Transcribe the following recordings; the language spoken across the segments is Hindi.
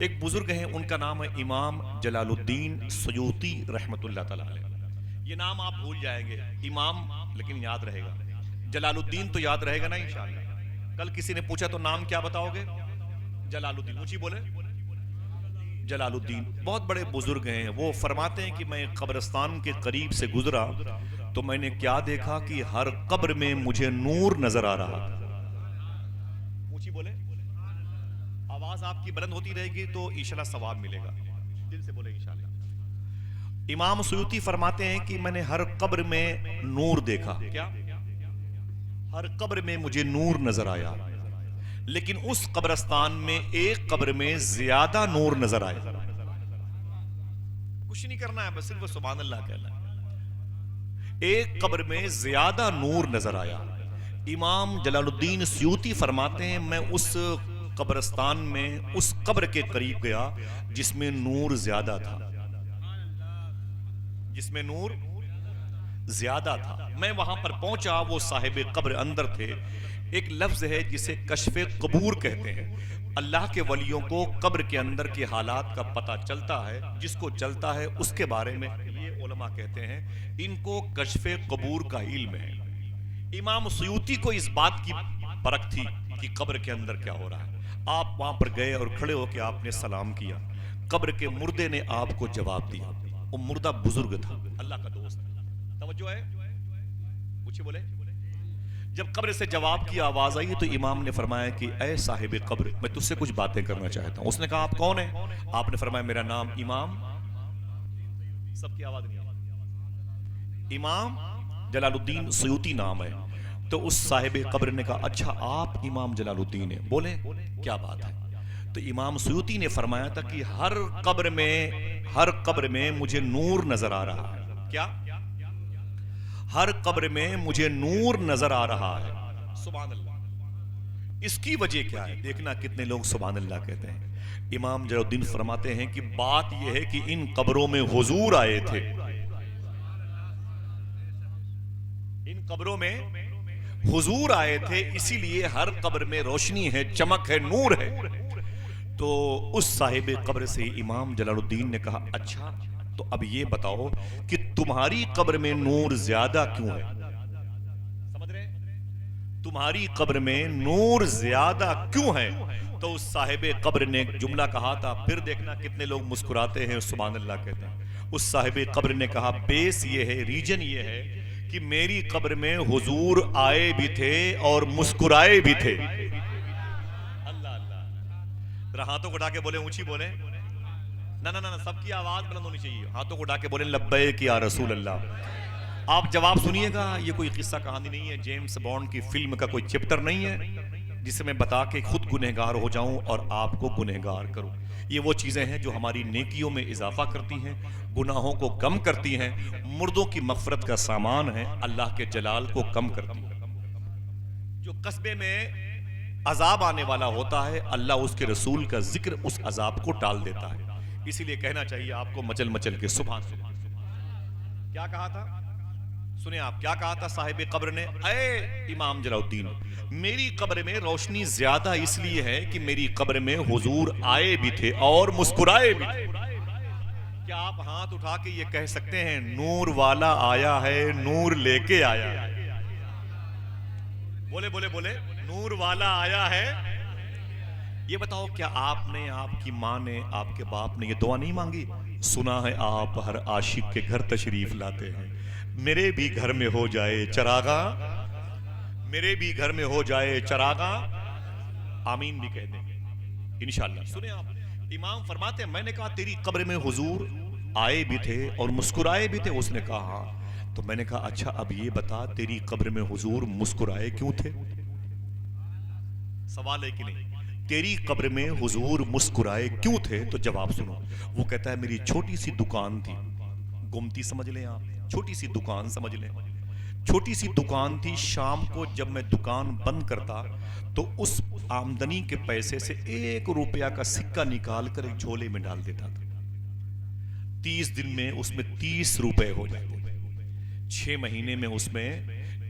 एक बुजुर्ग हैं, उनका नाम है इमाम जलालुद्दीन सयूती रहमतुल्लाह तआला अलैह। ये नाम आप भूल जाएंगे, इमाम लेकिन याद रहेगा। जलालुद्दीन तो याद रहेगा ना इंशाअल्लाह। कल किसी ने पूछा तो नाम क्या बताओगे? जलालुद्दीन, ऊंची बोले। जलालुद्दीन बहुत बड़े बुजुर्ग हैं। वो फरमाते हैं कि मैं कब्रिस्तान के करीब से गुजरा तो मैंने क्या देखा कि हर कब्र में मुझे नूर नजर आ रहा था। ऊंची बोले। आवाज आपकी बुलंद होती रहेगी तो इंशाल्लाह सवाब मिलेगा। दिल से बोले इंशाल्लाह। इमाम सुयूती फरमाते हैं कि मैंने हर कब्र में नूर देखा। क्या? हर कब्र में मुझे नूर नजर आया, लेकिन उस कब्रिस्तान में एक कब्र में ज्यादा नूर नजर आया। कुछ नहीं करना है, बस सिर्फ सुभान अल्लाह कहना है। एक कब्र में ज्यादा नूर नजर आया। इमाम जलालुद्दीन सयूती फरमाते हैं मैं उस कब्रिस्तान में उस कब्र के करीब गया जिसमें नूर ज्यादा था, जिसमें नूर ज्यादा था। मैं वहां पर पहुंचा, वो साहिब कब्र अंदर थे। एक लफ्ज है जिसे कश्फे कबूर कहते हैं। अल्लाह के वलियों को कब्र के अंदर के हालात का पता चलता है। जिसको चलता है उसके बारे में ये उलमा कहते हैं इनको कश्फे कबूर का इल्म है। इमाम सयूती को इस बात की परख थी कि कब्र के अंदर क्या हो रहा है। आप वहां पर गए और खड़े होकर आपने सलाम किया। कब्र के मुर्दे ने आपको जवाब दिया। वो मुर्दा बुजुर्ग था, अल्लाह का दोस्त। तवज्जो है, पूछिए बोले। जब कब्र से जवाब की आवाज आई तो इमाम ने फरमाया कि ऐ साहिब कब्र, मैं तुझसे कुछ बातें करना चाहता हूं। उसने कहा आप कौन है? आपने फरमाया मेरा नाम इमाम, सबकी आवाज नहीं आई, इमाम जलालुद्दीन सयूती नाम है। तो उस साहिब कब्र ने कहा अच्छा आप इमाम जलालुद्दीन है? बोले क्या बात है? तो इमाम सयूती ने फरमाया था कि हर कब्र में मुझे नूर नजर आ रहा है। क्या? हर कब्र में मुझे नूर नजर आ रहा है। सुभान अल्लाह। इसकी वजह क्या है? देखना कितने लोग सुभान अल्लाह कहते हैं। इमाम जलालुद्दीन फरमाते हैं कि बात यह है कि इन कब्रों में हुजूर आए थे। इन कब्रों में हुजूर आए थे, इसीलिए हर कब्र में रोशनी है, चमक है, नूर है। तो उस साहिब कब्र से इमाम जलालुद्दीन ने कहा अच्छा तो अब ये बताओ कि तुम्हारी कब्र में नूर ज्यादा क्यों है? समझ रहे? तुम्हारी कब्र में नूर ज्यादा क्यों है? तो उस साहिब कब्र ने एक जुमला कहा था, फिर देखना कितने लोग मुस्कुराते हैं, सुभान अल्लाह कहते हैं। उस साहिब कब्र ने कहा बेस ये है, रीजन ये है कि मेरी कब्र में हुजूर आए भी थे और मुस्कुराए भी थे। अल्लाह अल्लाह। जरा हाथों को उठा के बोले, ऊंची बोले। ना ना ना, सबकी आवाज बुलंद होनी चाहिए। हाथों को उठा के बोले लब्बैक या रसूल अल्लाह। आप जवाब सुनिएगा। ये कोई किस्सा कहानी नहीं है, जेम्स बॉन्ड की फिल्म का कोई चैप्टर नहीं है जिसे मैं बता के खुद गुनहगार हो जाऊं और आपको गुनहगार करूं। ये वो चीजें हैं जो हमारी नेकियों में इजाफा करती हैं, गुनाहों को कम करती हैं, मुर्दों की मगफरत का सामान है, अल्लाह के जलाल को कम करती हैं। जो कस्बे में अजाब आने वाला होता है, अल्लाह उसके रसूल का जिक्र उस अजाब को टाल देता है। इसीलिए कहना चाहिए आपको मचल मचल के सुभान सुभान। क्या कहा था? सुने आप क्या कहा था साहिब कब्र ने? ऐ इमाम जलालुद्दीन, मेरी कब्र में रोशनी ज्यादा इसलिए है कि मेरी कब्र में हुजूर आए भी थे और मुस्कुराए भी थे। क्या आप हाथ उठा के ये कह सकते हैं नूर वाला आया है, नूर लेके आया है? बोले बोले बोले, नूर वाला आया है। ये बताओ क्या आपने, आपकी माँ ने, आपके बाप ने ये दुआ नहीं मांगी? सुना है आप हर आशिक के घर तशरीफ लाते हैं, मेरे भी घर में हो जाए चरागा, मेरे भी घर में हो जाए चरागा। आमीन भी कह देंगे इंशाअल्लाह। सुने आप, इमाम फरमाते हैं मैंने कहा तेरी कब्र में हुजूर आए भी थे और मुस्कुराए भी थे। उसने कहा हाँ। तो मैंने कहा अच्छा अब ये बता तेरी कब्र में हुजूर मुस्कुराए क्यों थे? सवाल है कि नहीं? तेरी कब्र में हुजूर मुस्कुराए क्यों थे? तो जवाब सुनो। वो कहता है मेरी छोटी सी दुकान थी, गुमती समझ लें आप, छोटी सी दुकान समझ लें। छोटी सी दुकान थी, शाम को जब मैं दुकान बंद करता तो उस आमदनी के पैसे से 1 रुपया का सिक्का निकाल कर एक झोले में डाल देता था। 30 दिन में उसमें 30 रुपए हो जाते थे, 6 महीने में उसमें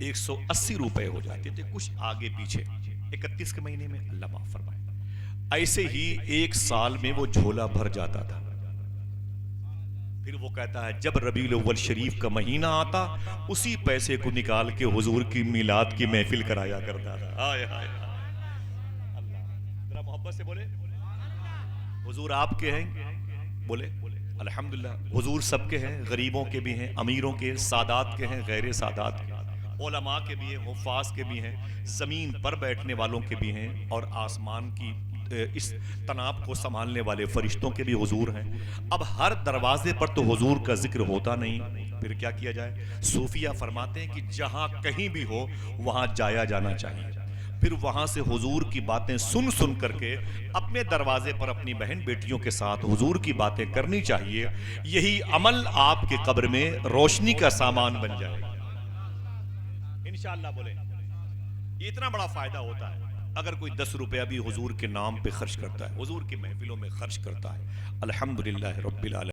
180 रुपए हो जाते थे, कुछ आगे पीछे। 31 के महीने में अल्लाह माफ फरमाए। ऐसे ही एक साल में वो झोला भर जाता था। फिर वो कहता है जब रबीउल अव्वल शरीफ का महीना आता, उसी पैसे को निकाल के हुजूर की मिलाद की महफिल कराया करता था। हाय हाय अल्लाह, जरा मोहब्बत से बोले हुजूर आपके हैं, बोले अल्हम्दुलिल्लाह। हुजूर सबके हैं, गरीबों के भी हैं, अमीरों के, सादात के हैं, गैर सादात के, उलमा के भी हैं, हुफ़ाज़ के भी हैं, ज़मीन पर बैठने वालों के भी हैं, और आसमान की इस तनाब को संभालने वाले फरिश्तों के भी हुजूर हैं। अब हर दरवाजे पर तो हुजूर का जिक्र होता नहीं, फिर क्या किया जाए? सूफिया फरमाते हैं कि जहां कहीं भी हो वहां जाया जाना चाहिए। फिर वहां से हुजूर की बातें सुन सुन करके अपने दरवाजे पर अपनी बहन बेटियों के साथ हुजूर की बातें करनी चाहिए। यही अमल आपके कब्र में रोशनी का सामान बन जाएगा इंशाअल्लाह। बोले ये इतना बड़ा फायदा होता है अगर कोई 10 रुपया भी हुजूर के नाम पे खर्च करता है, हुजूर की महफिलों में खर्च करता है। अल्हम्दुलिल्लाह रब्बिल आलमीन।